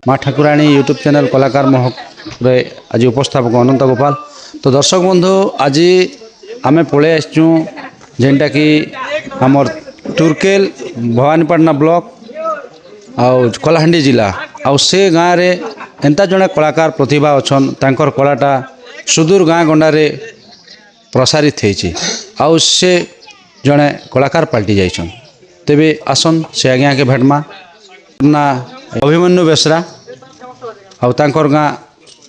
माँ ठाकुराणी YouTube channel कलाकार महक आज उपस्थापक अनंत गोपाल। तो दर्शक बंधु आज आम पलि आसचु जेनटा कि आमर टुरकेल भवानीपाटना ब्लॉक आउ कलाहांडी जिला आउ से गाँव रे एंता जड़े कलाकार प्रतिभा अच्छन तांकर कलाटा सुदूर गाँ गंडारे प्रसारित होती आउ से जड़े कलाकार पलटि जाइछन। तेबे आसन से आज्ञा के भेटमा ना अभिमन्यु बेसरा आउ तांकर गाँ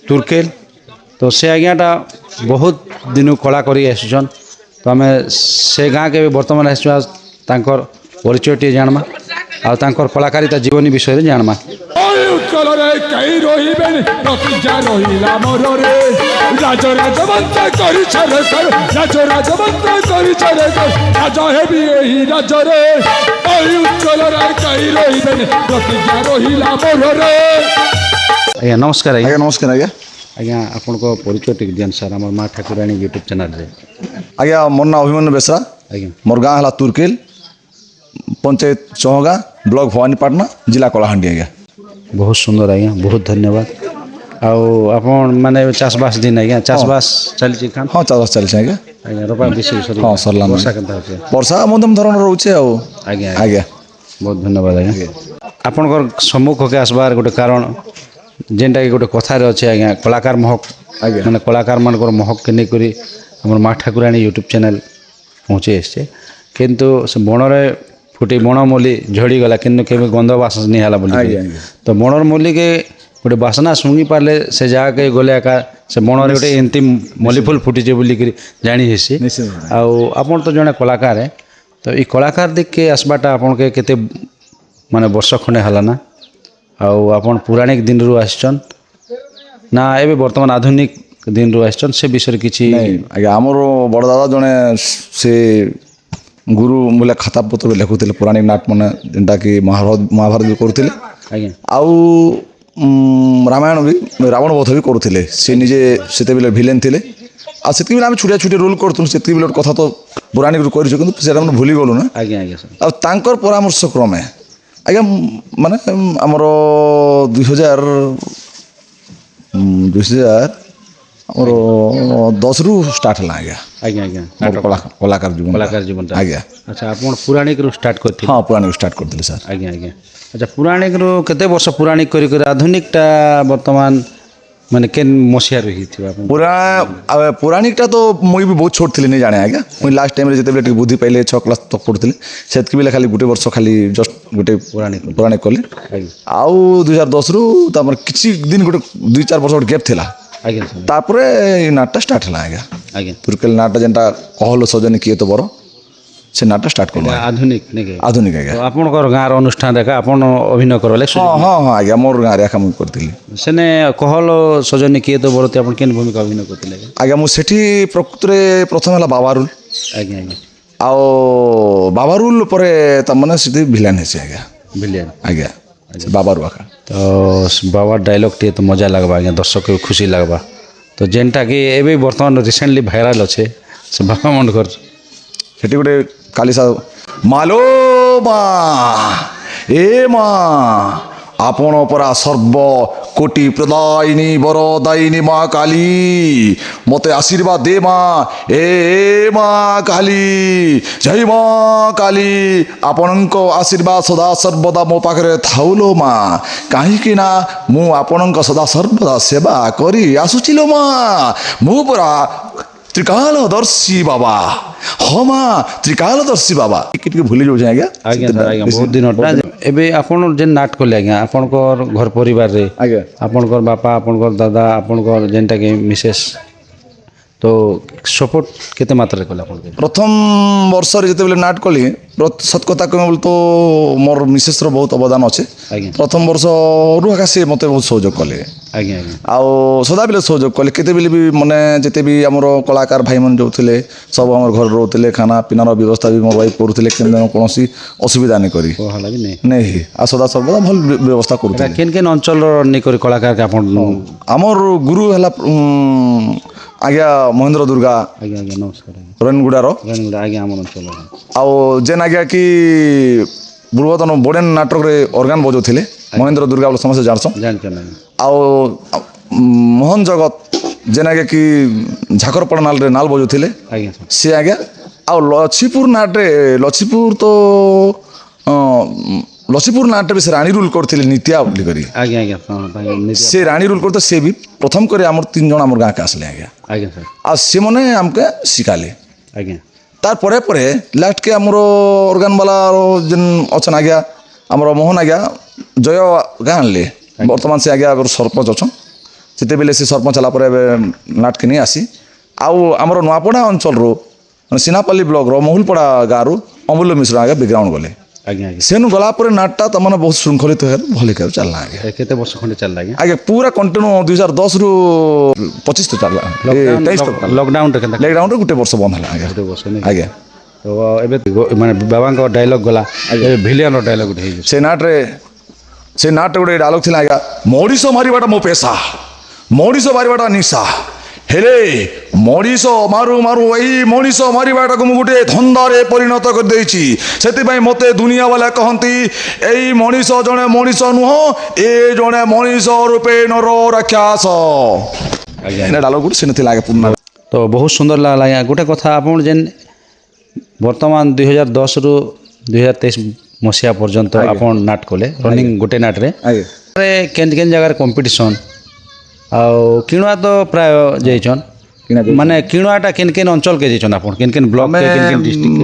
तुर्केल। तो से आज्ञाटा बहुत दिन कला करी आसुछन। तो आम से गाँ के बर्तमान आसर परिचय टे जानमा आउ तांकर कलाकारिता जीवनी विषय जानमा। आज्ञा नमस्कार। आज्ञा नमस्कार। आज्ञा आज्ञा आपन को परिचय टिक दियन सर हमर माँ ठाकुराणी यूट्यूब चैनल रे। आज्ञा मोर ना अभिमन्यु बेसरा। आज्ञा मोर गाँ है तुर्केल पंचायत चौगा ब्लॉक भवानीपाटना जिला कलाहांडी। आज्ञा बहुत सुंदर आज्ञा बहुत धन्यवाद। आउ आपन माने चाषबास दिन आज्ञा चाषबास चलछि खान। हाँ चाष चलছে। आज्ञा आज्ञा रोपा बेसी सरी हाँ सरला वर्षा केनता होचे वर्षा मध्यम धरण रोचे। आज्ञा आज्ञा बहुत धन्यवाद आज्ञा। आपनकर सम्मुख के आसबार गोटे कारण जेनटा कि गोटे कथार अच्छे आज्ञा कलाकार महक आज्ञा माने कलाकार मानकर महक के नहीं करी हमर माँ ठाकुराणी यूट्यूब चैनल पहुँचे आसचे किंतु से बणरे फुटी बण मूली झड़ी गला किंतु केबे गंध बास नहीं हला बोली। तो बणर मूली के गोटे बासना शुंगी पारे से जगह के गले एका से बणरे गोटे एंती मल्ली फुल फुटीचे बोलिकी जानी हेसी। आउ आपन तो जने कलाकार है तो ये कलाकार देख के आसबाटा आपन के केते माने वर्ष खंडे हला ना आउ आपन पौराणिक दिन रु आसचन ना एबे वर्तमान आधुनिक दिन रु आसचन से विषय किछि। आज्ञा आमर बड़ दादा जड़े से गुरु मूल्य खाता पत्र लिखुले पौराणिक नाट मैंने जेनटा कि महाभारत भी करुले। आज्ञा आउ रामायण भी रावण वध भी करुले। से निजे से भिलेन थे आ से आम छुटिया छुटिया रोल करूँ से कथा तो पौराणिक कर भूली गलु ना। आज्ञा आज्ञा सर आर परामर्श क्रमे आज्ञा माने आमर 2010 आमर 10 रु स्टार्ट है। आज्ञा आज्ञा आज्ञा कलाकार जीवन कलाकार जीवन आज्ञा। अच्छा आपन पौराणिक रु स्टार्ट करथि। हाँ पौराणिक स्टार्ट करते सर। आज्ञा आज्ञा अच्छा पौराणिक रु केते वर्ष पौराणिक करी करी आधुनिकटा वर्तमान माने केन मसिया रही थी आपन पौराणिकटा तो मुई भी बहुत छोट थी नहीं जाने। आज्ञा मुई लास्ट टाइम जिते बुद्धि पाइले 6 क्लास तक पढ़ुली से खाली गोटे वर्ष खाली जस्ट गोटे पौराणिक कली आउ 2010 रु तापर किछि दिन गोटे 2-4 वर्ष गैप थिला। आज्ञा तापरे नाटटा स्टार्ट हला। आज्ञा आज्ञा तुर्केल नाटटा जेनटा कहलो सजनी किए तो बरो से नाटटा स्टार्ट करलो आधुनिक नहीं आधुनिक। आज्ञा तो आपनकर गाँर अनुष्ठान देखा आपन अभिनय करले। हाँ हाँ हाँ आज्ञा मोर गाँव रेखा मुई करथिली सेने कहल सजनी किए तो बरती आपन केन भूमिका अभिनय करथिले। आज्ञा मु सेठी प्रकृतरे प्रथम हला बाबारुल। आज्ञा आज्ञा आओ बाबारुल परे तमने सीधी भिलेन हेसी। आज्ञा बिलियन आज्ञा बाबारू आका तो बाबा डायलॉग टे तो मजा लगबा आज्ञा दर्शक को खुशी लगबा। तो जेनटा कि एबे वर्तमान रिसेंटली भाइराल अच्छे से बाबा मनकर सेठी गोटे कालीसा मालो माँ ए माँ आपण परा सर्व कोटि प्रदायिनी वरदायिनी माँ काली मते आशीर्वाद दे माँ ए माँ काली जय माँ काली आपणक आशीर्वाद सदा सर्वदा मो पाखरे थाउलो माँ कहीं ना मु आपणक सदा सर्वदा सेवा करी आसुचिलो माँ मु परा त्रिकालदर्शी बाबा हाँ माँ त्रिकालदर्शी बाबा टिके भूली जाऊँ। आज्ञा आज्ञा सर आज्ञा बहुत दिन एबे आपन जेन नाट कले आज्ञा आपनकर घर परिवार रे आज्ञा आपनकर बापा आपनकर दादा आपनकर जेनटा कि मिसेस तो सपोर्ट केते मात्रा कले आपन प्रथम वर्ष जिते नाट कली सत कथा कह बोले तो मोर मिसेस रो बहुत अवदान अच्छे। आज्ञा प्रथम वर्ष रु आका से मते बहुत सहयोग कले। आज्ञा आज्ञा आउ सदा बेले सहयोग कले केते बेले भी माने जिते भी हमर कलाकार भाई मन जो थिले सब हमर घर रोते खाना पीनार व्यवस्था भी मोर वाइफ करुले कौनसी असुविधा नहीं करी होला भी नहीं आ सदा सर्वदा भल व्यवस्था करुले। केन केन अंचल नहीं करी कलाकार के आपन हमर गुरु हला आज्ञा महेंद्र दुर्गा। आज्ञा आज्ञा नमस्कार रनगुड़ार आज्ञा आम अंचल आउ जेन आज्ञा कि पूर्वतन बोडेन नाटक रे ऑर्गन बजाउथिले ମହେନ୍ଦ୍ର ଦୁର୍ଗା ବୋଲି ସମସ୍ତେ ଜାଣସନ୍ ଜାଣିଛନ୍ ଆଜ୍ଞା ଆଉ ମୋହନ ଜଗତ ଯେନାକେ କି ଝାକରପଡ଼ା ନାଲରେ ନାଲ ବଜାଉଥିଲେ ଆଜ୍ଞା ସାର୍ ସେ ଆଜ୍ଞା ଆଉ ଲଛିପୁର ନାଟରେ ଲଛିପୁର ତ ଲଛିପୁର ନାଟରେ ବି ସେ ରାଣୀ ରୁଲ୍ କରିଥିଲେ ନିତ୍ୟା ବୋଲି କରି ଆଜ୍ଞା ଆଜ୍ଞା ହଁ ନିଜେ ସେ ରାଣୀ ରୁଲ୍ କରିଥିଲେ ସେ ବି ପ୍ରଥମ କରି ଆମର 3 ଜଣ ଆମର ଗାଁକେ ଆସିଲେ ଆଜ୍ଞା ଆଜ୍ଞା ସାର୍ ଆଉ ସେମାନେ ଆମକେ ଶିଖାଲେ ଆଜ୍ଞା ତାର ପରେ ପରେ ଲାଷ୍ଟକେ ଆମର ଅର୍ଗାନ ବାଲା ଯେନ୍ ଅଛନ୍ ଆଜ୍ଞା ଆମର ମୋହନ ଆଜ୍ଞା ଜୟ ଗାଁ ଆଣିଲେ ବର୍ତ୍ତମାନ ସେ ଆଜ୍ଞା ସରପଞ୍ଚ ଅଛନ୍ ସେତେବେଳେ ସେ ସରପଞ୍ଚ ହେଲା ପରେ ଏବେ ନାଟକେ ନେଇ ଆସି ଆଉ ଆମର ନୂଆପଡ଼ା ଅଞ୍ଚଳରୁ ମାନେ ସିନାପାଲି ବ୍ଲକର ମହୁଲପଡ଼ା ଗାଁରୁ ଅମୂଲ୍ୟ ମିଶ୍ର ଆଜ୍ଞା ବ୍ୟାକଗ୍ରାଉଣ୍ଡ ଗଲେ ଆଜ୍ଞା ଆଜ୍ଞା ସେନୁ ଗଲା ପରେ ନାଟଟା ତାମାନେ ବହୁତ ଶୃଙ୍ଖଳିତ ହେଲେ ଭଲ ହିସାବରେ ଚାଲିଲା ଆଜ୍ଞା କେତେ ବର୍ଷ ଖଣ୍ଡେ ଚାଲିଲା ଆଜ୍ଞା ଆଜ୍ଞା ପୁରା କଣ୍ଟିନ୍ୟୁ 2010ରୁ 25 ତ ଚାଲିଲା ଲକଡାଉନ 23 ତ ଲକଡାଉନଟା କେନ୍ତା ଲକଡାଉନରେ ଗୋଟେ ବର୍ଷ ବନ୍ଦ ହେଲା ଆଜ୍ଞା ଗୋଟେ ବର୍ଷ ନାଇଁ ଆଜ୍ଞା ତ ଏବେ ମାନେ ବାବାଙ୍କ ଡାଇଲଗ ଗଲା ଏବେ ଭିଲିଆନର ଡାଇଲଗ ଗୋଟେ ହେଇଯିବ ସେ ନାଟରେ ଗୋଟେ ଡାୟଲଗ ଥିଲା ଆଜ୍ଞା ମଣିଷ ମାରିବାଟା ମୋ ପେଶା ମଣିଷ ମାରିବାଟା ନିଶା ହେଲେ ମଣିଷ ମାରୁ ମାରୁ ଏଇ ମଣିଷ ମାରିବାଟାକୁ ମୁଁ ଗୋଟେ ଧନ୍ଦାରେ ପରିଣତ କରିଦେଇଛି ସେଥିପାଇଁ ମୋତେ ଦୁନିଆ ବାଲା କହନ୍ତି ଏଇ ମଣିଷ ଜଣେ ମଣିଷ ନୁହଁ ଏ ଜଣେ ମଣିଷ ରୂପେ ନର ରାକ୍ଷାସ ଆଜ୍ଞା ଏଇଟା ଡାୟଲଗ ଗୋଟେ ସେନେ ଥିଲା ଆଜ୍ଞା ପୁରୁଣା ତ ବହୁତ ସୁନ୍ଦର ଲାଗଲା ଆଜ୍ଞା ଗୋଟେ କଥା ଆପଣ ଯେନ୍ ବର୍ତ୍ତମାନ 2010ରୁ 2023 ମସିହା ପର୍ଯ୍ୟନ୍ତ ଆପଣ ନାଟ କଲେ ରନିଂ ଗୋଟେ ନାଟରେ ଆଜ୍ଞା କେନ୍ କେନ୍ ଜାଗାରେ କମ୍ପିଟିସନ୍ ଆଉ କିଣୁଆ ତ ପ୍ରାୟ ଯାଇଛନ୍ କିଣା ଯାଇଛନ୍। ମାନେ କିଣୁଆଟା କେନ୍ କେନ୍ ଅଞ୍ଚଳକେ ଯାଇଛନ୍ ଆପଣ କେନ୍ କେନ୍ ବ୍ଲକ ଆମେ କେନ୍ କେନ୍ ଡିଷ୍ଟ୍ରିକ୍ଟ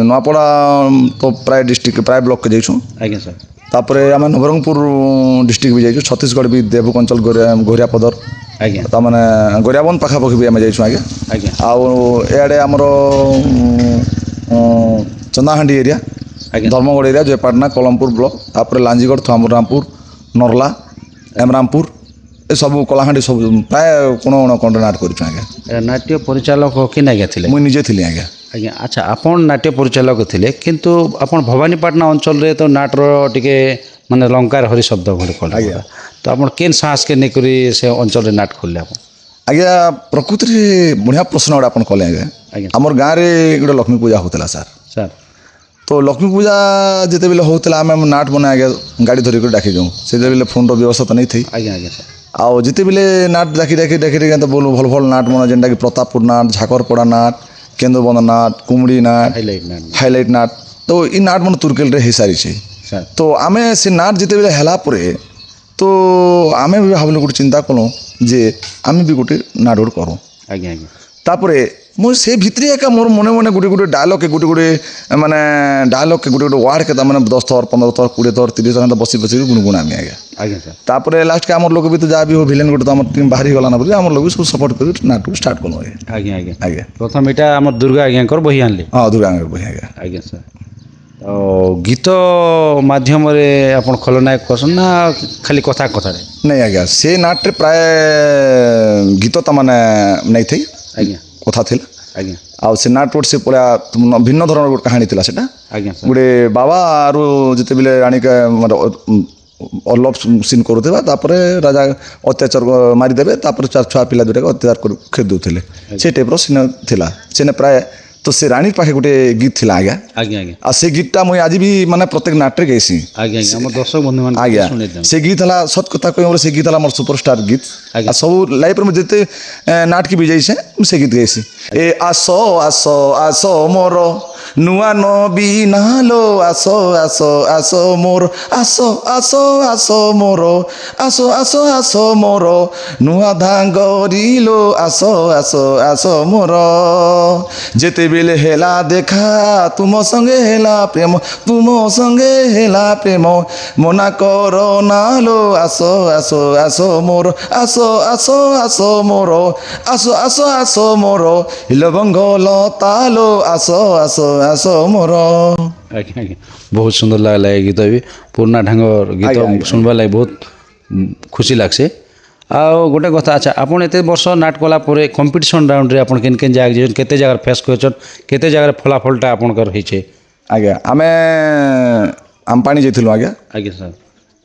ନୂଆପଡ଼ା ତ ପ୍ରାୟ ଡିଷ୍ଟ୍ରିକ୍ଟ ପ୍ରାୟ ବ୍ଲକକେ ଯାଇଛୁ ଆଜ୍ଞା ସାର୍ ତାପରେ ଆମେ ନବରଙ୍ଗପୁର ଡିଷ୍ଟ୍ରିକ୍ଟ ବି ଯାଇଛୁ ଛତିଶଗଡ଼ ବି ଦେବକ ଅଞ୍ଚଳ ଘୋରିଆ ପଦର ଆଜ୍ଞା ତାମାନେ ଗରିଆବନ ପାଖାପାଖି ବି ଆମେ ଯାଇଛୁ ଆଜ୍ଞା ଆଜ୍ଞା ଆଉ ଏଆଡ଼େ ଆମର ଚନ୍ଦାହାଣ୍ଡି ଏରିଆ ଆଜ୍ଞା ଧର୍ମଗଡ଼ ଏରିଆ ଜୟପାଟନା କଲମପୁର ବ୍ଲକ ତାପରେ ଲାଞ୍ଜିଗଡ଼ ଥୁଆମରାମପୁର ନର୍ଲା ଏମରାମପୁର ଏସବୁ କଳାହାଣ୍ଡି ସବୁ ପ୍ରାୟ କୋଣ କଣ୍ଟ ନାଟ କରିଛୁ ଆଜ୍ଞା ନାଟ୍ୟ ପରିଚାଳକ କିନ୍ ଆଜ୍ଞା ଥିଲେ ମୁଇଁ ନିଜେ ଥିଲି ଆଜ୍ଞା ଆଜ୍ଞା ଆଚ୍ଛା ଆପଣ ନାଟ୍ୟ ପରିଚାଳକ ଥିଲେ କିନ୍ତୁ ଆପଣ ଭବାନୀପାଟଣା ଅଞ୍ଚଳରେ ତ ନାଟର ଟିକେ ମାନେ ଲଙ୍କାର ହରି ଶବ୍ଦ ଭଳି କଲେ ଆଜ୍ଞା ତ ଆପଣ କେନ୍ ସାହସକେ ନେଇକରି ସେ ଅଞ୍ଚଳରେ ନାଟ ଖୋଲିଲେ ଆପଣ ଆଜ୍ଞା ପ୍ରକୃତିରେ ବଢ଼ିଆ ପ୍ରଶ୍ନ ଗୋଟେ ଆପଣ କଲେ ଆଜ୍ଞା ଆଜ୍ଞା ଆମର ଗାଁରେ ଗୋଟେ ଲକ୍ଷ୍ମୀ ପୂଜା ହେଉଥିଲା ସାର୍ ସାର୍ ତ ଲକ୍ଷ୍ମୀ ପୂଜା ଯେତେବେଳେ ହେଉଥିଲା ଆମେ ନାଟ ମାନେ ଆଜ୍ଞା ଗାଡ଼ି ଧରିକରି ଡାକି ଯାଉଁ ସେତେବେଳେ ଫୋନ୍ର ବ୍ୟବସ୍ଥା ତ ନେଇ ଥାଇ ଆଜ୍ଞା ଆଜ୍ଞା ସାର୍ ଆଉ ଯେତେବେଳେ ନାଟ ଡାକି ଭଲ ଭଲ ନାଟ ମାନେ ଯେନ୍ଟାକି ପ୍ରତାପପୁର ନାଟ ଝାକରପଡ଼ା ନାଟ କେନ୍ଦୁବନ୍ଧ ନାଟ କୁମୁଡ଼ି ନାଟ ହାଇଲାଇଟ୍ ନାଟ ହାଇଲାଇଟ୍ ନାଟ ତ ଇ ନାଟ ମାନେ ତୁର୍କେଲରେ ହେଇସାରିଛେ ସାର୍ ତ ଆମେ ସେ ନାଟ ଯେତେବେଳେ ହେଲା ପରେ ତ ଆମେ ବି ଭାବିଲୁ ଗୋଟେ ଚିନ୍ତା କଲୁ ଯେ ଆମେ ବି ଗୋଟେ ନାଟ ଗୋଟେ କରୁ ଆଜ୍ଞା ଆଜ୍ଞା ତାପରେ ମୁଁ ସେ ଭିତରେ ଏକା ମୋର ମନେ ମନେ ଗୋଟେ ଡାୟଲଗ୍ ଗୋଟେ ମାନେ ଡାୟଲଗ୍ ଗୋଟେ ୱାର୍ଡ଼ କେ ତାମାନେ 10 ଥର 15 ଥର 20 ଥର 30 ଥର ବସି ଗୁଣଗୁଣାମି ଆଜ୍ଞା ଆଜ୍ଞା ସାର୍ ତାପରେ ଲାଷ୍ଟକେ ଆମର ଲୋକ ବି ତ ଯାହା ବି ହଉ ଭିଲେନ୍ ଗୋଟେ ତ ଆମର ଟିମ୍ ବାହାରି ଗଲା ନା ବୋଲି ଆମର ଲୋକ ବି ସବୁ ସପୋର୍ଟ କରି ନାଟକୁ ଷ୍ଟାର୍ଟ କଲୁ ଆଜ୍ଞା ଆଜ୍ଞା ଆଜ୍ଞା ଆଜ୍ଞା ପ୍ରଥମ ଏଇଟା ଆମର ଦୁର୍ଗା ଆଜ୍ଞାଙ୍କର ବହି ଆଣିଲେ ହଁ ଦୁର୍ଗାଙ୍କର ବହି ଆଜ୍ଞା ଆଜ୍ଞା ସାର୍ ତ ଗୀତ ମାଧ୍ୟମରେ ଆପଣ ଖଳନାୟକ କରସନ୍ ନା ଖାଲି କଥା କଥାରେ ନାଇଁ ଆଜ୍ଞା ସେ ନାଟରେ ପ୍ରାୟ ଗୀତ ତାମାନେ ନେଇଥାଇ ଆଜ୍ଞା କଥା ଥିଲା ଆଜ୍ଞା ଆଉ ସେ ନାଟ ଗୋଟେ ସେ ପୁରା ଭିନ୍ନ ଧରଣର ଗୋଟେ କାହାଣୀ ଥିଲା ସେଟା ଆଜ୍ଞା ସାର୍ ଗୋଟେ ବାବା ଆରୁ ଯେତେବେଳେ ରାଣୀକେ ଅଲଭ ସିନ୍ କରୁଥିବା ତାପରେ ରାଜା ଅତ୍ୟାଚାର ମାରିଦେବେ ତାପରେ ଛୁଆ ପିଲା ଦୁଇଟାକୁ ଅତ୍ୟାଚାର କରି ଖେଦି ଦେଉଥିଲେ ସେ ଟାଇପ୍ର ସିନ୍ ଥିଲା ସେନେ ପ୍ରାୟ ତ ସେ ରାଣୀ ପାଖେ ଗୋଟେ ଗୀତ ଥିଲା ଆଜ୍ଞା ଆଜ୍ଞା ଆଜ୍ଞା ଆଉ ସେ ଗୀତଟା ମୁଇଁ ଆଜି ବି ମାନେ ପ୍ରତ୍ୟେକ ନାଟରେ ଗାଇସି ଆଜ୍ଞା ଆଜ୍ଞା ଆମ ଦର୍ଶକ ବନ୍ଧୁମାନଙ୍କୁ ଆଜ୍ଞା ଶୁଣେଇ ଦିଅନ୍ତୁ ସେ ଗୀତ ହେଲା ସତ କଥା କହିବ ସେ ଗୀତ ହେଲା ମୋର ସୁପରଷ୍ଟାର ଗୀତ ଆଜ୍ଞା ଆଉ ସବୁ ଲାଇଫ୍ରେ ମୁଁ ଯେତେ ନାଟକି ବି ଯାଇଛେ ମୁଁ ସେ ଗୀତ ଗାଇସି ଏ ଆସ ଆସ ଆସ ମୋର ନୂଆ ନବୀ ନାଲୋ ଆସ ଆସ ଆସ ମୋର ଆସ ଆସ ଆସ ମୋର ଆସ ଆସ ଆସ ମୋର ନୂଆ ଧାଙ୍ଗରିଲୋ ଆସ ଆସ ଆସ ମୋର ଯେତେବେଳେ ହେଲା ଦେଖା ତୁମ ସଙ୍ଗେ ହେଲା ପ୍ରେମ ତୁମ ସଙ୍ଗେ ହେଲା ପ୍ରେମ ମନା କର ନାଲୋ ଆସ ଆସ ଆସ ମୋର ଆସ ଆସ ଆସ ମୋର ଆସ ଆସ ଆସ ମୋର ଲବଙ୍ଗ ଲତାଲୋ ଆସ ଆସ ଆସ ମୋର ଆଜ୍ଞା ଆଜ୍ଞା ବହୁତ ସୁନ୍ଦର ଲାଗଲା ଏ ଗୀତ ବି ପୁରୁଣା ଢାଙ୍ଗର ଗୀତ ଆଜ୍ଞା, ଆଜ୍ଞା, ଶୁଣବାର୍ ଲାଗି ବହୁତ ଖୁସି ଲାଗ୍ସି ଆଉ ଗୋଟେ କଥା ଆଚ୍ଛା ଆପଣ ଏତେ ବର୍ଷ ନାଟ କଲା ପରେ କମ୍ପିଟିସନ୍ ରାଉଣ୍ଡରେ ଆପଣ କେନ୍ କେନ୍ ଜାଗା ଯାଇଛନ୍ କେତେ ଜାଗାରେ ଫେସ୍ କରିଛନ୍ କେତେ ଜାଗାରେ ଫଳାଫଳଟା ଆପଣଙ୍କର ହେଇଛେ ଆଜ୍ଞା ଆମେ ଆମପାଣି ଯାଇଥିଲୁ ଆଜ୍ଞା ଆଜ୍ଞା ସାର୍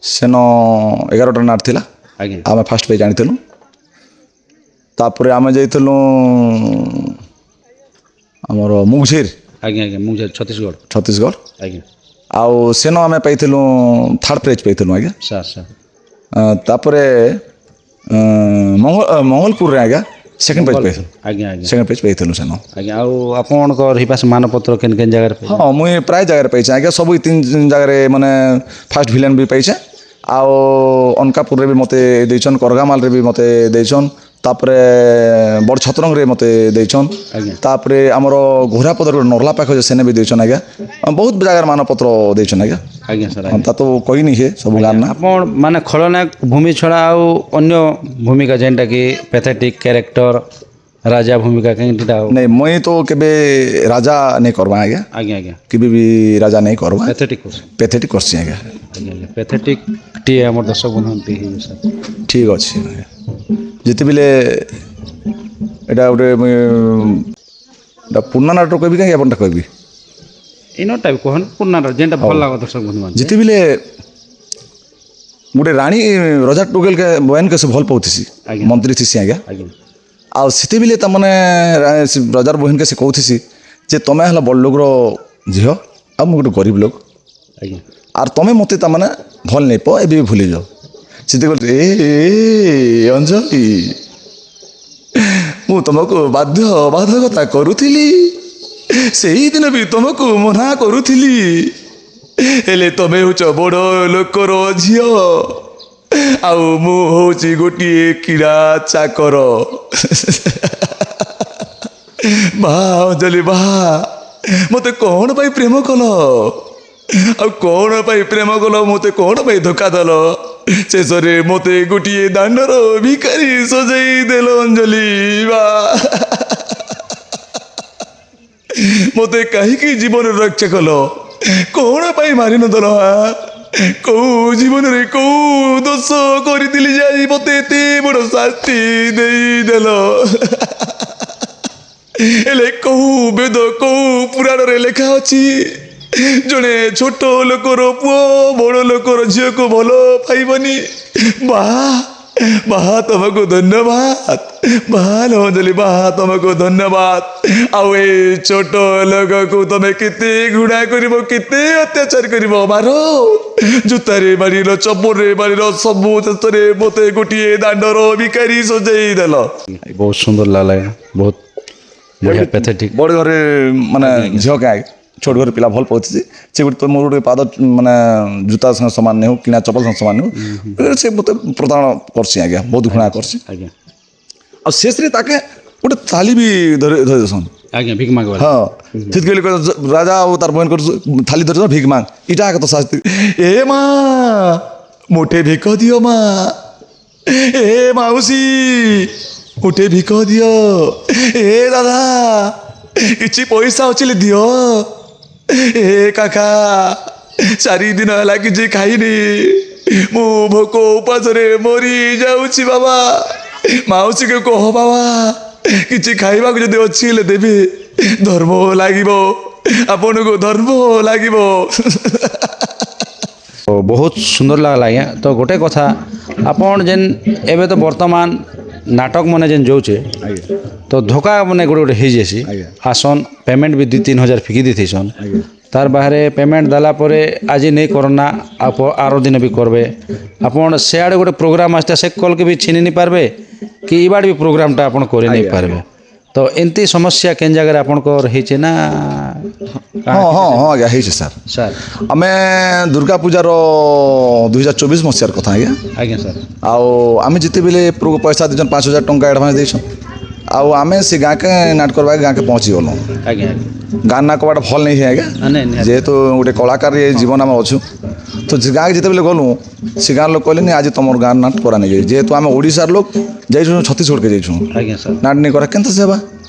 ସେନ 11ଟା ନାଟ ଥିଲା ଆଜ୍ଞା ଆମେ ଫାଷ୍ଟ ପେଜ୍ ଆଣିଥିଲୁ ତାପରେ ଆମେ ଯାଇଥିଲୁ ଆମର ମୁଗଝିର ଆଜ୍ଞା ଆଜ୍ଞା ମୁଁ ଛତିଶଗଡ଼ ଛତିଶଗଡ଼ ଆଜ୍ଞା ଆଉ ସେନ ଆମେ ପାଇଥିଲୁ ଥାର୍ଡ଼ ପ୍ରାଇଜ୍ ପାଇଥିଲୁ ଆଜ୍ଞା। ସାର୍ ସାର୍ ତାପରେ ମଙ୍ଗଲପୁରରେ ଆଜ୍ଞା ସେକେଣ୍ଡ ପ୍ରାଇଜ୍ ପାଇଥିଲୁ। ଆଜ୍ଞା ଆଜ୍ଞା ସେକେଣ୍ଡ ପ୍ରାଇଜ୍ ପାଇଥିଲୁ ସେନ। ଆଜ୍ଞା ଆଉ ଆପଣଙ୍କର ହିପାସ ମାନପତ୍ର କେନ୍ କେନ୍ ଜାଗାରେ ପାଇଲେ? ହଁ ମୁଇଁ ପ୍ରାୟ ଜାଗାରେ ପାଇଛେ ଆଜ୍ଞା ସବୁ 3 ଜାଗାରେ ମାନେ ଫାର୍ଷ୍ଟ ଭିଲିଆନ୍ ବି ପାଇଛେ ଆଉ ଅନକାପୁରରେ ବି ମୋତେ ଦେଇଛନ୍ କରଗାମାଲରେ ବି ମୋତେ ଦେଇଛନ୍ ତାପରେ ବଡ଼ ଛତ୍ରଙ୍ଗରେ ମୋତେ ଦେଇଛନ୍ ଆଜ୍ଞା ତାପରେ ଆମର ଘୋରାପଦର ନର୍ଲା ପାଖ ଯେ ସେନେ ବି ଦେଇଛନ୍ ଆଜ୍ଞା ବହୁତ ଜାଗାର ମାନପତ୍ର ଦେଇଛନ୍ ଆଜ୍ଞା। ଆଜ୍ଞା ସାର୍ ତା ତ କହିନି ହେ ସବୁ ଗାଁ ନା। ଆପଣ ମାନେ ଖଳନାୟକ ଭୂମି ଛଡ଼ା ଆଉ ଅନ୍ୟ ଭୂମିକା ଯେନ୍ଟାକି ପ୍ୟାଥେଟିକ୍ କ୍ୟାରେକ୍ଟର ରାଜା ଭୂମିକା କେଇଟିଟା ଆଉ ନାଇଁ ମୁଇଁ ତ କେବେ ରାଜା ନାଇଁ କରବା ଆଜ୍ଞା ଆଜ୍ଞା ଆଜ୍ଞା କେବେ ବି ରାଜା ନାଇଁ କରବା ପ୍ୟାଥେଟିକ୍ କରୁଛନ୍ତି ପେଥେଟି କରସି ଆଜ୍ଞା। ଆଜ୍ଞା ଆଜ୍ଞା ପ୍ୟାଥେଟିକ୍ ଟିଏ ଆମର ଦର୍ଶକ ବନ୍ଧୁ ହେଇଯିବ ସାର୍। ଠିକ୍ ଅଛି ଆଜ୍ଞା ଯେତେବେଳେ ଏଇଟା ଗୋଟେ ମୁଇଁ ଏଇଟା ପୁରୁଣା ନାଟକ କହିବି କାହିଁ ଆପଣଟା କହିବି? ଇନଟା ବି କହନ୍ ପୁରୁଣାଟା ଯେନ୍ଟା ଭଲ ଲାଗ ଦର୍ଶକ ବନ୍ଧୁ ମାନେ ଯେତେବେଳେ ଗୋଟେ ରାଣୀ ରଜା ଟୁକେଲକେ ବୟାନକେ ସେ ଭଲ ପାଉଥିସି ଆଜ୍ଞା ମନ୍ତ୍ରୀ ଥିସି ଆଜ୍ଞା ଆଜ୍ଞା ଆଉ ସେତେବେଳେ ତାମାନେ ରଜାର ବହିନକେ ସେ କହୁଥିସି ଯେ ତମେ ହେଲା ବଡ଼ ଲୋକର ଝିଅ ଆଉ ମୁଁ ଗୋଟେ ଗରିବ ଲୋକ ଆଜ୍ଞା ଆର୍ ତମେ ମୋତେ ତାମାନେ ଭଲ ନେଇ ପ ଏବେ ବି ଭୁଲି ଯାଅ ସେତେ ଅଞ୍ଜଳି ମୁଁ ତମକୁ ବାଧ୍ୟବାଧକତା କରୁଥିଲି ସେଇଦିନ ବି ତମକୁ ମନା କରୁଥିଲି ହେଲେ ତମେ ହଉଛ ବଡ଼ ଲୋକର ଝିଅ ଆଉ ମୁଁ ହଉଛି ଗୋଟିଏ କିଡ଼ା ଚାକର। ବା ଅଞ୍ଜଳି ବା ମୋତେ କଣ ପାଇଁ ପ୍ରେମ କଲ ଆଉ କଣ ପାଇଁ ପ୍ରେମ କଲ ମୋତେ କଣ ପାଇଁ ଧୋକା ଦେଲ ଶେଷରେ ମୋତେ ଗୋଟିଏ ଦାଣ୍ଡର ଭିକାରୀ ସଜେଇ ଦେଲ ଅଞ୍ଜଳି ବା ମୋତେ କାହିଁକି ଜୀବନରେ ରକ୍ଷା କଲ କଣ ପାଇଁ ମାରିନଦେଲ କୋଉ ଜୀବନରେ କୋଉ ଦୋଷ କରିଥିଲି ଯାଇ ମୋତେ ଏତେ ବଡ଼ ଶାସ୍ତି ଦେଇଦେଲ ହେଲେ କୋଉ ବେଦ କୋଉ ପୁରାଣରେ ଲେଖା ଅଛି ଜଣେ ଛୋଟ ଲୋକର ପୁଅ ବଡ଼ ଲୋକର ଝିଅକୁ ଭଲ ପାଇବନି ବା ବାହା ତମକୁ ଧନ୍ୟବାଦ ବାହା ଅଞ୍ଜଳି ବାହା ତମକୁ ଧନ୍ୟବାଦ ଆଉ ଏଇ ଛୋଟ ଲୋକକୁ ତମେ କେତେ ଘୃଣା କରିବ କେତେ ଅତ୍ୟାଚାର କରିବ ମାର ଜୁତାରେ ମାରିଲ ଚପଲରେ ମାରିଲ ସବୁ ଶେଷରେ ମୋତେ ଗୋଟିଏ ଦାଣ୍ଡର ଭିକାରୀ ସଜେଇ ଦେଲ। ବହୁତ ସୁନ୍ଦର ଲାଗଲା ବହୁତ ବଢ଼ିଆ ପ୍ୟାଥେଟିକ୍ ବଡ଼ ଘରେ ମାନେ ଝିଅ କାଏ ଛୋଟ ଘରେ ପିଲା ଭଲ ପାଉଥିସି ସେ ଗୋଟେ ମୋର ଗୋଟେ ପାଦ ମାନେ ଜୁତା ସଙ୍ଗେ ସମାନ ନେଉ କିଣା ଚପଲ ସଙ୍ଗେ ସମାନ ନେଉ ସେ ମୋତେ ପ୍ରଦାନ କରସି ଆଜ୍ଞା ବହୁତ ଘୃଣା କରସି ଆଜ୍ଞା ଆଉ ଶେଷରେ ତାକେ ଗୋଟେ ଥାଲି ବି ଧରି ଦେସନ୍ ଆଜ୍ଞା ଭିକ୍ ମାଗବା ହଁ ସେଥିପାଇଁ ରାଜା ଆଉ ତାର ବହିନ ଥାଲି ଧରି ଭିକ୍ ମାଗ ଇଟା ତ ଶାସ୍ତି ଏ ମା ମୋଟେ ଭିକ ଦିଅ ମା ଏ ମାଉସୀ ଗୋଟେ ଭିକ ଦିଅ ଏ ଦାଦା କିଛି ପଇସା ଅଛି ଦିଅ ଏ କାକା 4 ଦିନ ହେଲା କିଛି ଖାଇନି ମୁଁ ଭୋକ ଉପାସରେ ମରି ଯାଉଛି ବାବା ମାଉସୀକୁ କହ ବାବା କିଛି ଖାଇବାକୁ ଯଦି ଅଛି ହେଲେ ଦେବେ ଧର୍ମ ଲାଗିବ ଆପଣଙ୍କୁ ଧର୍ମ ଲାଗିବ। ବହୁତ ସୁନ୍ଦର ଲାଗଲା ଆଜ୍ଞା ତ ଗୋଟେ କଥା ଆପଣ ଯେନ୍ ଏବେ ତ ବର୍ତ୍ତମାନ ନାଟକ ମାନେ ଯେନ୍ ଯାଉଛେ ତ ଧୋକା ମାନେ ଗୋଟେ ଗୋଟେ ହେଇଯାଏସି ଆସନ୍ ପେମେଣ୍ଟ ବି 2-3 ହଜାର ଫିକି ଦେଇଥିସନ୍ ତାର ବାହାରେ ପେମେଣ୍ଟ ଦେଲା ପରେ ଆଜି ନେଇ କରନା ଆର ଦିନ ବି କରବେ ଆପଣ ସେଆଡ଼େ ଗୋଟେ ପ୍ରୋଗ୍ରାମ୍ ଆସିता ସେ କଲ୍କେ ବି ଛିନି ନେଇ ପାରବେ କି ଇବାଡ଼ ବି ପ୍ରୋଗ୍ରାମଟା ଆପଣ କରି ନେଇ ପାରବେ ତ ଏମିତି ସମସ୍ୟା କେନ୍ ଜାଗାରେ ଆପଣଙ୍କର ହେଇଛେ ନା? ହଁ ହଁ ହଁ ଆଜ୍ଞା ହେଇଛି ସାର୍ ସାର୍ ଆମେ ଦୁର୍ଗା ପୂଜାର 2024 ମସିହାର କଥା ଆଜ୍ଞା ଆଜ୍ଞା ସାର୍ ଆଉ ଆମେ ଯେତେବେଳେ ପଇସା ଦେଇଛନ୍ 5,000 ଟଙ୍କା ଆଡ଼ଭାନ୍ସ ଦେଇଛନ୍ ଆଉ ଆମେ ସେ ଗାଁକେ ନାଟ କରବାକେ ଗାଁକେ ପହଞ୍ଚି ଗଲୁ ଆଜ୍ଞା ଗାଁ ନା କବାଟା ଭଲ ନେଇ ହୁଏ ଆଜ୍ଞା ନାଇଁ ନିହାତି ଯେହେତୁ ଗୋଟେ କଳାକାର ଜୀବନ ଆମେ ଅଛୁ ତ ସେ ଗାଁକେ ଯେତେବେଳେ ଗଲୁ ସେ ଗାଁ ଲୋକ କହିଲେନି ଆଜି ତମର ଗାଁ ନାଟ କରା ନେଇ ଯେହେତୁ ଆମେ ଓଡ଼ିଶାର ଲୋକ ଯାଇଛୁ ଛତିଶଗଡ଼କେ ଯାଇଛୁ ଆଜ୍ଞା ସାର୍ ନାଟ ନେଇ କରା କେନ୍ତା ସେବା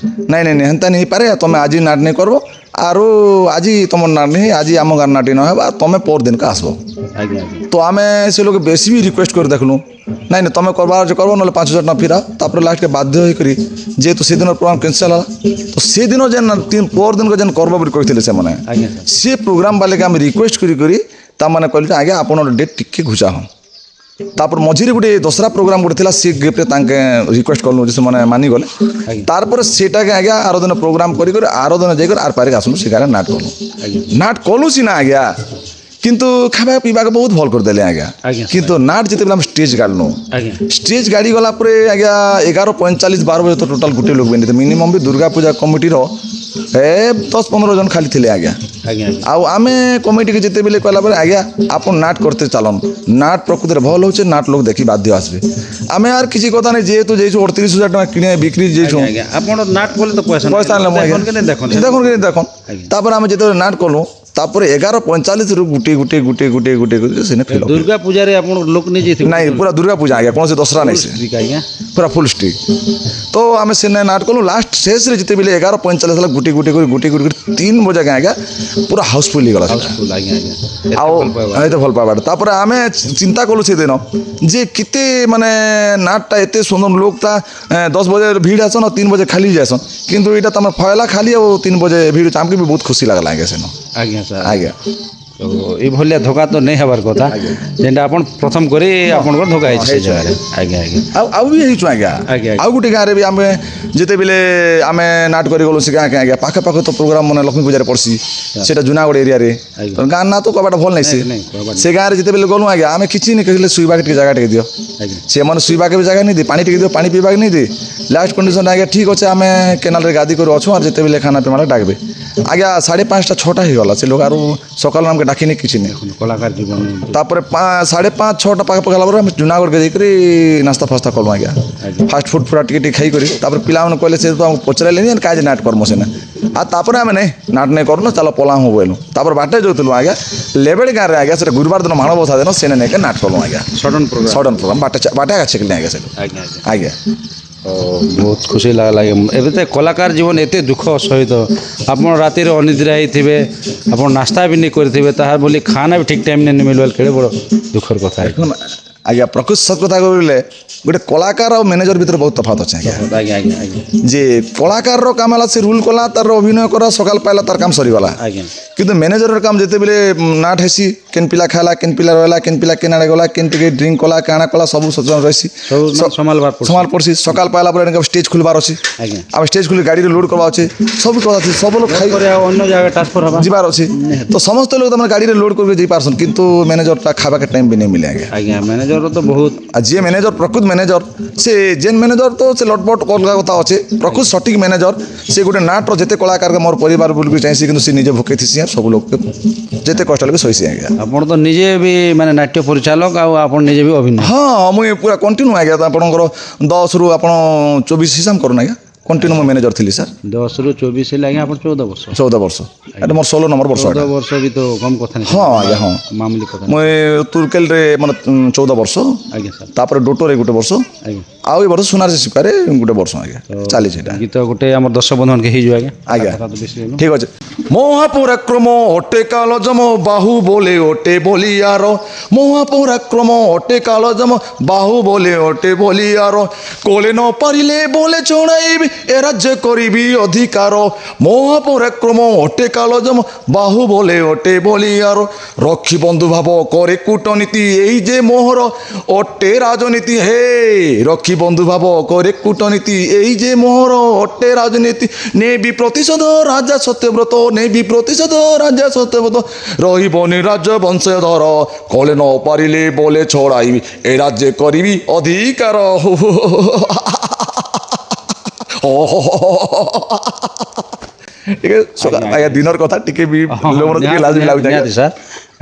ନାଇଁ ନାଇଁ ନାଇଁ ହେନ୍ତା ନେଇ ପାରେ ତମେ ଆଜି ନାଟ ନେଇ କରବ ଆରୁ ଆଜି ତମର ନାଟ ନେଇ ଆଜି ଆମ ଗାଁ ନାଟି ନ ହେବା ତମେ ପର ଦିନକେ ଆସିବ ଆଜ୍ଞା ଆଜ୍ଞା ତ ଆମେ ସେ ଲୋକ ବେଶୀ ବି ରିକ୍ୱେଷ୍ଟ କରି ଦେଖଲୁ ନାଇଁ ନାଇଁ ତମେ করবার আছে করবো নলে 5,000 টাকা ফিরাও তারপরে লাস্টকে বাধ্য হয়ে করি যেহেতু সেদিন প্রোগ্রাম ক্যান্সেল হল তো সেদিন যেন পর দিন যেন করবো বলে কইলে সেমানে আজ্ঞা স্যার সে প্রোগ্রাম বালেকে আমি রিক্वेस्ट করি করি তাମାନେ କହିଲେ ଆଜ୍ଞା ଆପଣଙ୍କର ଡେଟ୍ ଟିକେ ଘୁଚା ହନ୍ ତାପରେ ମଝିରେ ଗୋଟେ ଦଶରା ପ୍ରୋଗ୍ରାମ ଗୋଟେ ଥିଲା ସେ ଗେପ୍ରେ ତାଙ୍କେ ରିକ୍ୱେଷ୍ଟ କଲୁ ଯେ ସେମାନେ ମାନିଗଲେ ତାରପରେ ସେଟାକେ ଆଜ୍ଞା ଆର ଦିନ ପ୍ରୋଗ୍ରାମ କରି କରି ଆର ଦିନ ଯାଇକରି ଆର ପାରିକି ଆସିଲୁ ସେ ଗାଁରେ ନାଟ କଲୁ ନାଟ କଲୁ ସିନା ଆଜ୍ଞା କିନ୍ତୁ ଖାଇବା ପିଇବାକୁ ବହୁତ ଭଲ କରିଦେଲେ ଆଜ୍ଞା ଆଜ୍ଞା। କିନ୍ତୁ ନାଟ ଯେତେବେଳେ ଆମେ ଷ୍ଟେଜ୍ ଗାଡ଼ିଲୁ ଆଜ୍ଞା ଷ୍ଟେଜ୍ ଗାଡ଼ି ଗଲା ପରେ ଆଜ୍ଞା 11:45 12 ବଜେ ତ ଟୋଟାଲ ଗୋଟେ ଲୋକ ବି ମିନିମମ୍ ବି ଦୁର୍ଗା ପୂଜା କମିଟିର 10-15 ଜଣ ଖାଲି ଥିଲେ ଆଜ୍ଞା ଆଜ୍ଞା ଆଜ୍ଞା ଆଉ ଆମେ କମିଟିକି ଯେତେବେଳେ କହିଲା ପରେ ଆଜ୍ଞା ଆପଣ ନାଟ করতে ଚାଲନ୍ ନାଟ ପ୍ରକୃତରେ ଭଲ ହେଉଛି ନାଟ ଲୋକ ଦେଖି ବାଧ୍ୟ ଆସିବେ ଆମେ আর କିଛି କଥା ନାହିଁ ଯେହେତୁ ଯାଇଛୁ 38,000 ଟଙ୍କା କିଣି ବିକ୍ରି ଯାଇଛୁ ଆଜ୍ଞା ଆଜ୍ଞା ଆପଣ ନାଟ କଲେ ତ ପଇସା ପଇସା ଆଣିଲେ ମୁଁ ଆଜ୍ଞା ଦେଖୁନ ଦେଖୁନ କି ଦେଖୁନ ଆଜ୍ଞା। ତାପରେ ଆମେ ଯେତେବେଳେ ନାଟ କଲୁ ତାପରେ 11:45 ଗୁଟେ ସେନେ ଫିଲ୍ ଦୁର୍ଗା ପୂଜାରେ ଆପଣ ଲୋକ ନେଇ ଯାଇଥିବେ ନାଇଁ ପୁରା ଦୁର୍ଗା ପୂଜା ଆଜ୍ଞା କୌଣସି ଦଶରା ନାହିଁ ସେ ଷ୍ଟ୍ରିକ୍ ଆଜ୍ଞା ପୁରା ଫୁଲ୍ ଷ୍ଟ୍ରିକ୍ ତ ଆମେ ସେନେ ନାଟ କଲୁ ଲାଷ୍ଟ ଶେଷରେ ଯେତେବେଳେ 11:45 ହେଲା ଗୁଟେ କରି 3 ବଜେ ଆଜ୍ଞା ପୁରା ହାଉସଫୁଲ୍ ହେଇଗଲା ସେଟା ହାଉସଫୁଲ୍ ଆଜ୍ଞା ଆଜ୍ଞା ଏତେ ଆଉ ଭଲ ପାଇବା ଏତେ ଭଲ ପାଇବାଟା ତାପରେ ଆମେ ଚିନ୍ତା କଲୁ ସେଦିନ ଯେ କେତେ ମାନେ ନାଟଟା ଏତେ ସୁନ୍ଦର ଲୋକଟା 10 ବଜେ ଭିଡ଼ ଆସନ୍ ଆଉ 3 ବଜେ ଖାଲି ଯାଏସନ୍ କିନ୍ତୁ ଏଇଟା ତମେ ଫଏଲା ଖାଲି ଆଉ 3 ବଜେ ଭିଡ଼ ଆମକୁ ବି ବହୁତ ଖୁସି ଲାଗଲା ଆଜ୍ଞା ସେନ ଆଜ୍ଞା ସାର୍ ଆଜ୍ଞା ତ ଏଇଭଳିଆ ଧୋକା ତ ନେଇ ହେବାର କଥା ଯେନ୍ଟା ଆପଣ ପ୍ରଥମ କରି ଆପଣଙ୍କର ଧୋକା ହେଇଛି ସେ ଜାଗାରେ ଆଜ୍ଞା ଆଜ୍ଞା ଆଉ ବି ହେଇଛୁ ଆଜ୍ଞା ଆଜ୍ଞା ଆଉ ଗୋଟେ ଗାଁରେ ବି ଆମେ ଯେତେବେଳେ ଆମେ ନାଟ କରି ଗଲୁ ସେ ଗାଁକେ ଆଜ୍ଞା ପାଖାପାଖି ତ ପ୍ରୋଗ୍ରାମ ମାନେ ଲକ୍ଷ୍ମୀ ପୂଜାରେ ପଡ଼୍ସି ସେଟା ଜୁନାଗଡ଼ ଏରିଆରେ ଆଜ୍ଞା। ଗାଁ ନା ତ କବାଟା ଭଲ ନାହିଁ ନାଇଁ କହିବାର ସେ ଗାଁରେ ଯେତେବେଳେ ଗଲୁ ଆଜ୍ଞା ଆମେ କିଛି ନାଇଁ କହିଲେ ଶୋଇବାକେ ଟିକେ ଜାଗା ଟିକେ ଦିଅ ଆଜ୍ଞା ସେମାନେ ଶୋଇବାକେ ବି ଜାଗା ନେଇ ଦେ ପାଣି ଟିକେ ଦିଅ ପାଣି ପିଇବାକେ ନେଇ ଦେ ଲାଷ୍ଟ କଣ୍ଡିସନ୍ ଆଜ୍ଞା ଠିକ୍ ଅଛି ଆମେ କେନାଲରେ ଗାଦି କରି ଅଛୁ ଆଉ ଯେତେବେଳେ ଖାନା ପିଇବାଟା ଡାକବେ ଆଜ୍ଞା 5:30 6ଟା ହେଇଗଲା ସେ ଲୋକ ଆରୁ ସକାଳୁ ଆମକୁ ଡାକିନି କିଛି ନାହିଁ ଦେଖନ୍ତୁ କଳାକାର ଜୀବନ ତାପରେ 5:30 6ଟା ପାଖାପାଖି ହେଲା ପରେ ଆମେ ଜୁନାଗଡ଼କେ ଯାଇକରି ନାସ୍ତା ଫାସ୍ତା କଲୁ ଆଜ୍ଞା ଆଜ୍ଞା ଫାଷ୍ଟ ଫୁଡ଼ ପୁରା ଟିକେ ଟିକେ ଖାଇକରି ତାପରେ ପିଲାମାନେ କହିଲେ ସେ ତ ଆମକୁ ପଚାରିଲେନି କାଜେ ନାଟ କର୍ମ ସେନା ଆଉ ତାପରେ ଆମେ ନାଇଁ ନାଟ ନାଇଁ କରୁନ ଚାଲ ପଲା ହଉ ବୋଇଲୁ ତାପରେ ବାଟେ ଯାଉଥିଲୁ ଆଜ୍ଞା ଲେବେଡ଼ି ଗାଁରେ ଆଜ୍ଞା ସେଟା ଗୁରୁବାର ଦିନ ମାଣବସା ଦିନ ସେନେ ନେଇକି ନାଟ କଲୁ ଆଜ୍ଞା ସଡନ୍ ପ୍ରୋଗ୍ରାମ ସଡନ୍ ପ୍ରୋଗ୍ରାମ ବାଟେ ଆକା ଛେକିଲି ଆଜ୍ଞା ସେଠୁ ଆଜ୍ଞା ଆଜ୍ଞା ଆଜ୍ଞା ତ ବହୁତ ଖୁସି ଲାଗଲା ଏବେ ତ କଳାକାର ଜୀବନ ଏତେ ଦୁଃଖ ସହିତ ଆପଣ ରାତିରେ ଅନିଦ୍ରା ହେଇଥିବେ ଆପଣ ନାସ୍ତା ବି ନେଇ କରିଥିବେ ତାହା ବୋଲି ଖାନା ବି ଠିକ୍ ଟାଇମ୍ରେ ନେଇ ମିଳିବ କେଡ଼େ ବଡ଼ ଦୁଃଖର କଥା ଦେଖୁନ ଆଜ୍ଞା ପ୍ରକୃତ ସତ କଥା କହିଲେ ଗୋଟେ କଳାକାର ଆଉ ମ୍ୟାନେଜର ଭିତରେ ବହୁତ ତଫାତ ଅଛି ଆଜ୍ଞା ଆଜ୍ଞା ଆଜ୍ଞା ଆଜ୍ଞା ଯେ କଳାକାରର କାମ ହେଲା ସେ ରୁଲ୍ କଲା ତାର ଅଭିନୟ କଲା ସକାଳ ପାଇଲା ତାର କାମ ସରିଗଲା ଆଜ୍ଞା କିନ୍ତୁ ମ୍ୟାନେଜରର କାମ ଯେତେବେଳେ ନାଟ ହେସି କେନ୍ ପିଲା ଖାଇଲା କେନ୍ ପିଲା ରହିଲା କେନ୍ ପିଲା କେନ୍ ଆଡ଼େ ଗଲା କେନ୍ ଟିକେ ଡ୍ରିଙ୍କ କଲା କାଣା କଲା ସବୁ ସଚେତନ ରହିସି ସବୁ ମାନେ ସମ୍ଭାଳବାର ପଡ଼ୁଛି ସମାଲ ପଡ଼ସି ସକାଳ ପାଇଲା ପରେ ଷ୍ଟେଜ୍ ଖୋଲିବାର ଅଛି ଆଜ୍ଞା ଆମେ ଷ୍ଟେଜ୍ ଖୋଲି ଗାଡ଼ିରେ ଲୋଡ଼ କରବା ଅଛି ସବୁ କଥା ଅଛି ସବୁ ଲୋକ ଖାଇ ପରେ ଆଉ ଅନ୍ୟ ଜାଗା ଟ୍ରାନ୍ସଫର ହେବା ଯିବାର ଅଛି ତ ସମସ୍ତ ଲୋକ ତମେ ଗାଡ଼ିରେ ଲୋଡ଼ କରିକି ଯାଇପାରସନ୍ କିନ୍ତୁ ମ୍ୟାନେଜରଟା ଖାଇବାକେ ଟାଇମ୍ ବି ନେଇ ମିଲେ ଆଜ୍ଞା ଆଜ୍ଞା ମ୍ୟାନେଜର ତ ବହୁତ আর যে ম্যানেজর প্রকৃত ম্যানেজর সে যেন ম্যানেজর তো সে লটপট কলকা কথা আছে প্রকৃত সঠিক ম্যানেজর সে গোটে নাটর যেতে কলাকার মোর পরিবার বলকি চাইছি কিন্তু সে নিজে ভোকে থিসি আর সবু লোক যেতে কষ্ট লাগে সইছি আজ্ঞা ଆପଣ ତ ନିଜେ ବି ମାନେ ନାଟ୍ୟ ପରିଚାଳକ ଆଉ ଆପଣ ନିଜେ ବି ଅଭିନୟ ହଁ ମୁଇଁ পুরা কন্টিনিউ আজ্ঞা আপনার 10 ରୁ ଆପଣ 24 হিসাব করুন আজ্ঞা কন্টিনিউ ମୁଁ ମ୍ୟାନେଜର ଥିଲି ସାର୍ 10ରୁ 24 ହେଲେ ଆଜ୍ଞା ଆପଣ 14 ବର୍ଷ 14 ବର୍ଷ ଏଇଟା ମୋର 16 ନମ୍ବର ବର୍ଷ 14 ଏଇଟା ବର୍ଷ ବି ତ କମ୍ କଥା ନାହିଁ ହଁ ଆଜ୍ଞା ହଁ ମାମୁଲି କଥା ମୁଁ ତୁର୍କେଲରେ ମାନେ 14 ବର୍ଷ ଆଜ୍ଞା ସାର୍ ତାପରେ ଡୋଟୋରେ ଗୋଟେ ବର୍ଷ ଆଜ୍ଞା ଆଉ ଏ ବର୍ଷ ସୁନାର ଶିକାରେ ଗୋଟେ ବର୍ଷ ଆଜ୍ଞା ଚାଲିଛି ଏଇଟା ଗୀତ ଗୋଟେ ଆମର ଦର୍ଶକ ବନ୍ଧୁମାନଙ୍କୁ ହେଇଯିବ ଆଜ୍ଞା ଆଜ୍ଞା କଥା ତ ବେଶୀ ହେଲୁ ঠিক আছে মহাপরাক্রম অটে কালজম বাহু বলে অটে বলিয়ার মহাপরাক্রম অটে কালজম বাহু বলে অটে বলিয়ার কোলে ন পারিলে বলে ছড়াইবি এ রাজ্য করিবি অধিকার মহাপরাক্রম অটে কালজম বাহু বলে অটে বলিয়ার রক্ষী বন্ধু ভাব করে কূটনীতি এই যে মোহর অটে রাজনীতি হে রক্ষী বন্ধু ভাব করে কূটনীতি এই যে মোহর অটে রাজনীতি নেবি প্রতিশোধ রাজা সত্যব্রত নেবি প্রতিশোধ রাজা সত্যব্রত রহিবনি রাজ্য বংশধর কলে ন পারিলে বলে ছড়াইবি এ রাজ্যে করিবি অধিকার ଟିକେ ଆଜ୍ଞା ଦିନର କଥା ଟିକେ ବି ଲୋକର ଟିକେ ଲାଜ ବି ଲାଗୁଛି ନିହାତି ସାର୍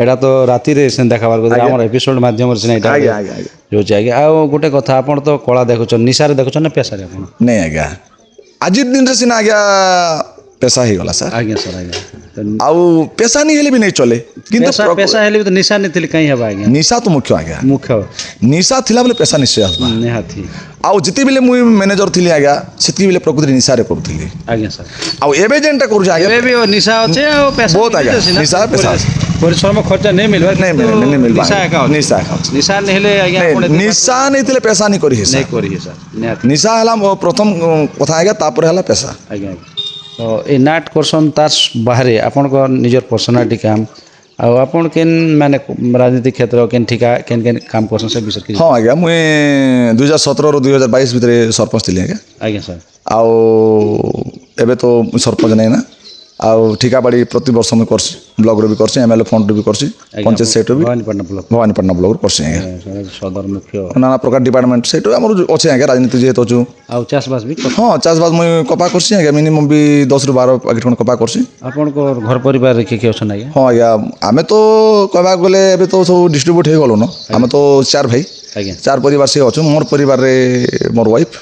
ଏଇଟା ତ ରାତିରେ ସେ ଦେଖାବାର କଥା ଆମର ଏପିସୋଡ ମାଧ୍ୟମରେ ସିନା ଏଇଟା ଆଜ୍ଞା ଆଜ୍ଞା ଆଜ୍ଞା ହେଉଛି ଆଜ୍ଞା ଆଉ ଗୋଟେ କଥା ଆପଣ ତ କଳା ଦେଖୁଛନ୍ତି ନିଶାରେ ଦେଖୁଛନ୍ତି ନା ପେଶାରେ ଆପଣ ନାଇଁ ଆଜ୍ଞା ଆଜିର ଦିନରେ ସିନା ଆଜ୍ଞା ପେସା ହେଇଗଲା ସାର୍ ଆଜ୍ଞା ସାର୍ ଆଜ୍ଞା ଆଉ ପେସା ନି ହେଲେ ବି ନେଇ ଚଲେ କିନ୍ତୁ ପେଶା ହେଲେ ବି ତ ନିଶା ନେଇଥିଲେ କାହିଁ ହେବା ଆଜ୍ଞା ନିଶା ତ ମୁଖ୍ୟ ଆଜ୍ଞା ମୁଖ୍ୟ ନିଶା ଥିଲା ବେଲେ ପେସା ନିଶ୍ଚୟ ଆସିବା ନିହାତି ଆଉ ଯେତେବେଳେ ମୁଇଁ ମ୍ୟାନେଜର ଥିଲି ଆଜ୍ଞା ସେତିକିବେଳେ ପ୍ରକୃତିରେ ନିଶାରେ କରୁଥିଲି ଆଜ୍ଞା ସାର୍ ଆଉ ଏବେ ଯେନ୍ଟା କରୁଛି ଆଜ୍ଞା ଏବେ ବି ନିଶା ଅଛି ଆଉ ପେଶା ବହୁତ ଆଜ୍ଞା ନିଶା ପେସା ଅଛି ପରିଶ୍ରମ ଖର୍ଚ୍ଚ ନେଇ ମିଳିବ ନାଇଁ କିନ୍ତୁ ମିଳେ ନାଇଁ ମିଳିବା ନିଶା ଏକା ଅଛି ନିଶା ଏକା ଅଛି ନିଶା ନେଲେ ଆଜ୍ଞା ଆପଣ ଏତେ ନିଶା ନେଇଥିଲେ ପେସା ନି କରି ହିସା ନେଇ କରିବେ ସାର୍ ନିହାତି ନିଶା ହେଲା ମୋ ପ୍ରଥମ କଥା ଆଜ୍ଞା ତାପରେ ହେଲା ପେସା ଆଜ୍ଞା ଆଜ୍ଞା ତ ଏ ନାଟ କରସନ୍ ତାର ବାହାରେ ଆପଣଙ୍କ ନିଜର ପର୍ସନାଲିଟି କାମ ଆଉ ଆପଣ କେନ୍ ମାନେ ରାଜନୀତି କ୍ଷେତ୍ର କେନ୍ ଠିକା କେନ୍ କେନ୍ କାମ କରସନ୍ ସେ ବିଷୟରେ କିଛି ହଁ ଆଜ୍ଞା ମୁଇଁ 2017ରୁ 2022 ଭିତରେ ସରପଞ୍ଚ ଥିଲି ଆଜ୍ଞା ଆଜ୍ଞା ସାର୍ ଆଉ ଏବେ ତ ସରପଞ୍ଚ ନାହିଁ ନା ଆଉ ଠିକା ବାଡ଼ି ପ୍ରତିବର୍ଷ ମୁଇଁ କରସି ବ୍ଲକ୍ରେ ବି କରସି MLA ଫଣ୍ଡରୁ ବି କରସି ପଞ୍ଚାୟତ ସେକ୍ରେଟାରୀ ବି ଭବାନୀପାଟଣା ବ୍ଲକ ଭବାନୀପାଟଣା ବ୍ଲକ୍ରୁ କରସି ଆଜ୍ଞା ସଦର ମୁଖ୍ୟ ନାନା ପ୍ରକାର ଡିପାର୍ଟମେଣ୍ଟ ସେଇଠୁ ଆମର ଅଛି ଆଜ୍ଞା ରାଜନୀତି ଯେହେତୁ ଅଛୁ ଆଉ ଚାଷବାସ ବି ହଁ ଚାଷବାସ ମୁଇଁ କପା କରସି ଆଜ୍ଞା ମିନିମମ୍ ବି 10ରୁ 12 ପ୍ୟାକେଟ୍ ଖଣ୍ଡେ କପା କରସି ଆପଣଙ୍କ ଘର ପରିବାରରେ କିଏ କିଏ ଅଛନ୍ତି ଆଜ୍ଞା? ହଁ ଆଜ୍ଞା ଆମେ ତ କହିବାକୁ ଗଲେ ଏବେ ତ ସବୁ ଡିଷ୍ଟ୍ରିବ୍ୟୁଟ୍ ହେଇଗଲୁନ ଆମେ ତ 4 ଭାଇ ଆଜ୍ଞା 4 ପରିବାର ସେ ଅଛୁ ମୋର ପରିବାରରେ ମୋର ୱାଇଫ୍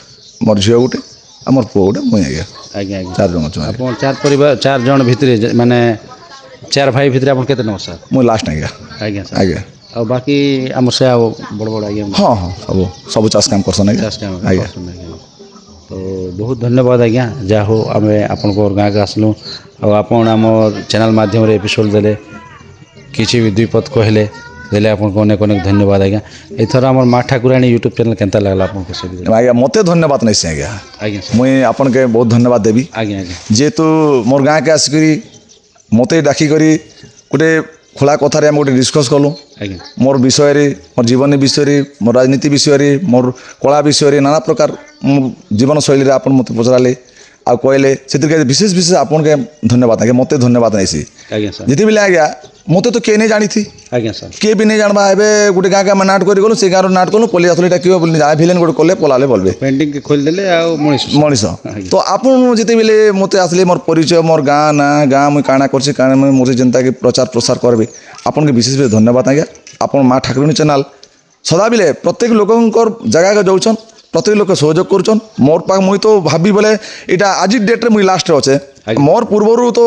ମୋର ଝିଅ ଗୋଟେ ଆଉ ମୋର ପୁଅ ଗୋଟେ ମୁଇଁ ଆଜ୍ଞା ଆଜ୍ଞା ଆଜ୍ଞା 4 ଜଣ ଅଛୁ ଆଜ୍ଞା ଆପଣ 4 ପରିବାର 4 ଜଣ ଭିତରେ ମାନେ 4 ଭାଇ ଭିତରେ ଆପଣ କେତେ ନମ୍ବର ସାର୍? ମୁଁ ଲାଷ୍ଟ ଆଜ୍ଞା ଆଜ୍ଞା ସାର୍ ଆଜ୍ଞା ଆଉ ବାକି ଆମର ସେ ଆଉ ବଡ଼ ବଡ଼ ଆଜ୍ଞା ହଁ ହଁ ସବୁ ଚାଷ କାମ କରସନ୍ ଆଜ୍ଞା ଚାଷ କାମ ଆଜ୍ଞା କରୁଛନ୍ତି ଆଜ୍ଞା ତ ବହୁତ ଧନ୍ୟବାଦ ଆଜ୍ଞା ଯାହା ହଉ ଆମେ ଆପଣଙ୍କ ଗାଁକୁ ଆସିଲୁ ଆଉ ଆପଣ ଆମ ଚ୍ୟାନେଲ୍ ମାଧ୍ୟମରେ ଏପିସୋଡ଼ ଦେଲେ କିଛି ବି ଦୁଇ ପଦ କହିଲେ ଦେଲେ ଆପଣଙ୍କୁ ଅନେକ ଅନେକ ଧନ୍ୟବାଦ ଆଜ୍ଞା ଏଥର ଆମର ମା ଠାକୁରାଣୀ ୟୁଟ୍ୟୁବ୍ ଚ୍ୟାନେଲ୍ କେନ୍ତା ଲାଗଲା ଆପଣଙ୍କୁ ସେ ଆଜ୍ଞା ମୋତେ ଧନ୍ୟବାଦ ନେଇସି ଆଜ୍ଞା ଆଜ୍ଞା ସାର୍ ମୁଇଁ ଆପଣକେ ବହୁତ ଧନ୍ୟବାଦ ଦେବି ଆଜ୍ଞା ଆଜ୍ଞା ଯେହେତୁ ମୋର୍ ଗାଁକେ ଆସିକରି ମୋତେ ଡାକିକରି ଗୋଟେ ଖୋଲା କଥାରେ ଆମେ ଗୋଟେ ଡିସ୍କସ୍ କଲୁ ଆଜ୍ଞା मोर विषय मोर जीवन विषय मोर राजनीति विषय मोर कला विषय नाना प्रकार जीवन शैली आपन मत पचराले आ कहले से विशेष विशेष आपन के धन्यवाद आगे मत धन्यवाद नहीं ଆଜ୍ଞା ସାର୍ जिते बेले आज्ञा मत तो किए नहीं जानी थी ଆଜ୍ଞା ସାର୍ किए भी नहीं जानबा ए गोटे गाँ के नाट कर गलु से गाँव नाट कलु पलि आसले किए बोली जा भिलेन गोटे कले पलाले बोलबे पेंटिंग के खोल देले आ मनीष तो आपन जिते बेले मत आसले मोर परिचय मोर गाँ ना गाँ मुई काଣା करसी काଣା मोर जनता के प्रचार प्रसार करबे आपन के विशेष धन्यवाद आज्ञा ଆପଣ ମା ଠାକୁରାଣୀ ଚ୍ୟାନେଲ୍ ସଦାବେଲେ ପ୍ରତ୍ୟେକ ଲୋକଙ୍କର ଜାଗାକେ ଯାଉଛନ୍ ପ୍ରତ୍ୟେକ ଲୋକ ସହଯୋଗ କରୁଛନ୍ ମୋର୍ ପାଖ ମୁଇଁ ତ ଭାବି ବୋଲେ ଏଇଟା ଆଜି ଡେଟ୍ରେ ମୁଇଁ ଲାଷ୍ଟରେ ଅଛେ ମୋର୍ ପୂର୍ବରୁ ତ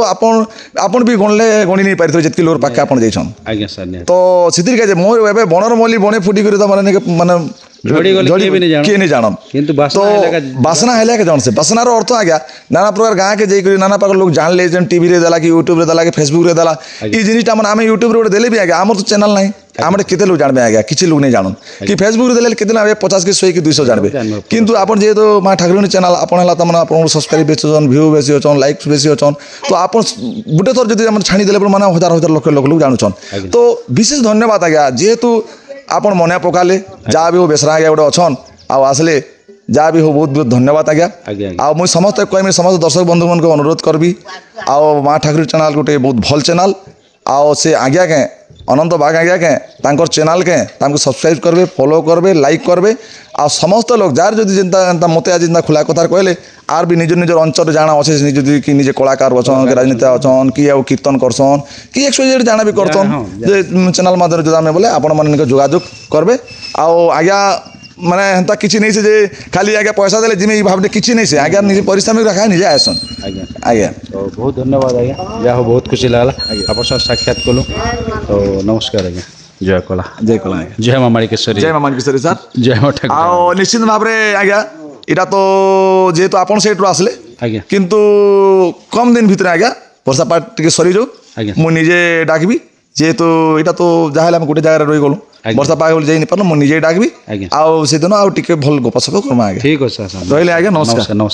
ଆପଣ ବି ଗଣଲେ ଗଣି ନେଇ ପାରିଥିବେ ଯେତିକି ଲୋକ ପାଖେ ଆପଣ ଯାଇଛନ୍ ଆଜ୍ଞା ସାର୍ ତ ସେଥିର୍ କାଜେ ମୋର ଏବେ ବଣର ମଲ୍ଲି ବଣେ ଫୁଟିକରି ତ ମାନେ କିଏ नहीं जानन କିନ୍ତୁ तो बासना है के जानसे बासनार अर्थ आज्ञा नाना प्रकार गाँ के जाइए नाना प्रकार लोग जानले जेन टीवी रे देला कि यूट्यूब रे देला कि फेसबुक रे देला ई जिनिसटा मन आमे यूट्यूब रे गोटे देले भी आज्ञा हमर तो चैनल नहीं आम केते लोग जानबे आज्ञा किछि लोग नहीं जानन कि फेसबुक रे देले केते ना 50 कि 100 कि 200 जानबे किंतु आपण जे तो मा ठाकुराणी चैनल आपण हला तमन आपण सब्सक्राइब बेसी होचन व्यू बेसी होचन लाइक बेसी होचन तो आपण गुटे थोर जदी हम छाणी देले माने हजार हजार लोग जानुचन तो विशेष धन्यवाद आज्ञा जेहेतु आपण मने पकाले जा भी हो बेसरा आज्ञा गोटे अछन आ आसले जहाँ भी हो बहुत बहुत धन्यवाद आज्ञा आ मुझे समस्त कहमी समस्त दर्शक बंधु मन को अनुरोध करबी आ माँ ठाकुर चैनल गोटे बहुत भल चैनल आओ से आज्ञा के अनंत बाग आज्ञा के तांकर चैनल के तांको सब्सक्राइब करबे फॉलो करबे लाइक करबे आ समस्त लोग जार जदि जेनता मते आज जेनता खुला कथार कहले आर भी निज निजर अंचल जाना अच्छे निज कि निजे कलाकार अछन कि राजनीति अछन कि आ कीर्तन करसन कि एक्सवाइजेड जाना भी करसन जे चैनल माध्यम जदा में बोले आपण मन जोगाजोग करबे आ आज्ञा माने हेंता किछि नहीं से जे खाली आज्ञा पैसा देले जिमे भाबने किछि नहीं से आज्ञा निजे परिश्रमिक रखा निजे आसन आज्ञा आज्ञा तो बहुत धन्यवाद आज्ञा जा हो बहुत खुशी लागला आपन साथ साक्षात कलु तो नमस्कार आज्ञा जय कला जय मां माणिकेश्वरी जय मां माणिकेश्वरी सर जय मां ठाकुर आ निश्चित भाव रे आज्ञा इटा तो जेहेतु आपन सेट रो आसले आज्ञा किंतु कम दिन भीतर आज्ञा वर्षा पाट टिके सरी जो आज्ञा मु निजे डाकबी जेहेतु इटा तो जहाँ हम गोटे जगह रही गलु वर्षा पाग जाई नहीं पारल मु निजे डाकबी आज्ञा आ से दिन आ टिके भल गपसप करमा आज्ञा ठीक अछि सर रहिले आज्ञा नमस्कार नमस्कार।